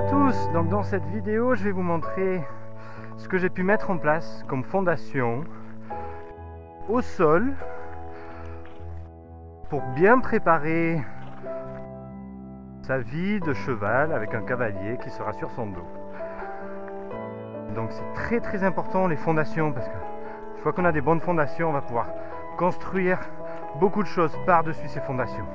tous, donc dans cette vidéo je vais vous montrer ce que j'ai pu mettre en place comme fondation au sol pour bien préparer sa vie de cheval avec un cavalier qui sera sur son dos. Donc c'est très important les fondations, parce que une fois qu'on a des bonnes fondations, on va pouvoir construire beaucoup de choses par-dessus ces fondations.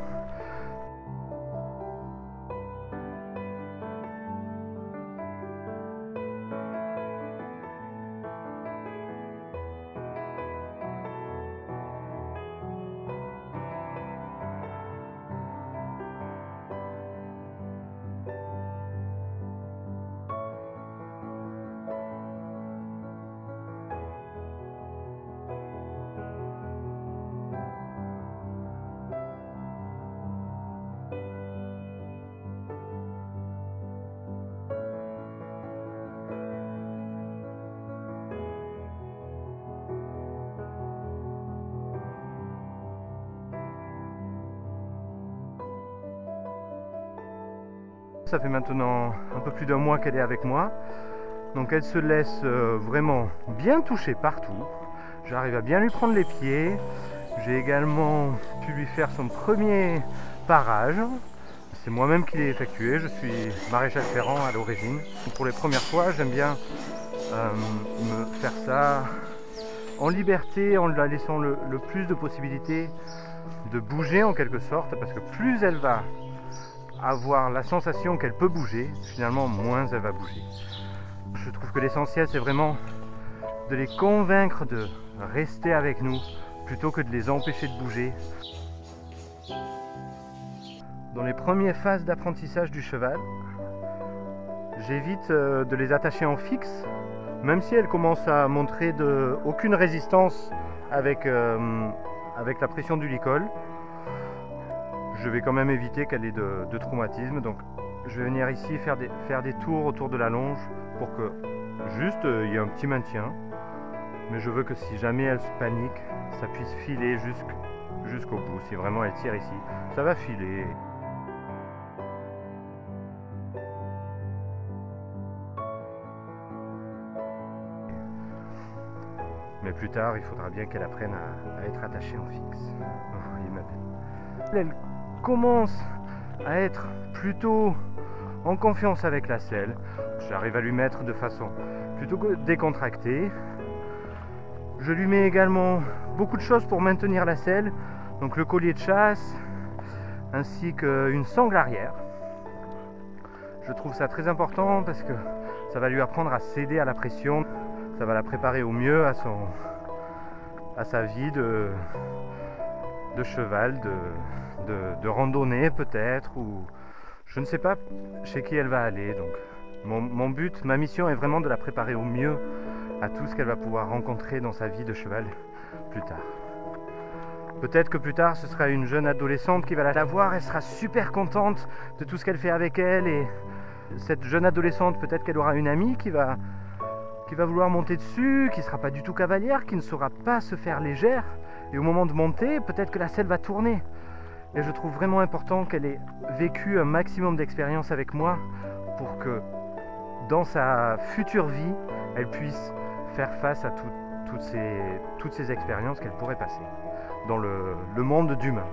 Ça fait maintenant un peu plus d'un mois qu'elle est avec moi, donc elle se laisse vraiment bien toucher partout. J'arrive à bien lui prendre les pieds. J'ai également pu lui faire son premier parage. C'est moi-même qui l'ai effectué, je suis maréchal ferrant à l'origine. Pour les premières fois, j'aime bien me faire ça en liberté, en la laissant le plus de possibilités de bouger en quelque sorte, parce que plus elle va avoir la sensation qu'elle peut bouger, finalement moins elle va bouger. Je trouve que l'essentiel, c'est vraiment de les convaincre de rester avec nous plutôt que de les empêcher de bouger. Dans les premières phases d'apprentissage du cheval, j'évite de les attacher en fixe, même si elles commencent à montrer aucune résistance avec la pression du licol. Je vais quand même éviter qu'elle ait de traumatisme, donc je vais venir ici faire des tours autour de la longe pour que juste il y ait un petit maintien, mais je veux que si jamais elle se panique, ça puisse filer jusqu'au bout. Si vraiment elle tire ici, ça va filer. Mais plus tard, il faudra bien qu'elle apprenne à être attachée en fixe. Oui, ma belle. Elle commence à être plutôt en confiance avec la selle. J'arrive à lui mettre de façon plutôt décontractée. Je lui mets également beaucoup de choses pour maintenir la selle, donc le collier de chasse ainsi qu'une sangle arrière. Je trouve ça très important parce que ça va lui apprendre à céder à la pression. Ça va la préparer au mieux à sa vie de cheval, de randonnée peut-être, ou je ne sais pas chez qui elle va aller. Donc mon but, ma mission est vraiment de la préparer au mieux à tout ce qu'elle va pouvoir rencontrer dans sa vie de cheval plus tard. Peut-être que plus tard ce sera une jeune adolescente qui va la voir, elle sera super contente de tout ce qu'elle fait avec elle, et cette jeune adolescente, peut-être qu'elle aura une amie qui va vouloir monter dessus, qui ne sera pas du tout cavalière, qui ne saura pas se faire légère, et au moment de monter, peut-être que la selle va tourner. Et je trouve vraiment important qu'elle ait vécu un maximum d'expérience avec moi pour que dans sa future vie, elle puisse faire face à toutes ces expériences qu'elle pourrait passer dans le monde d'humain.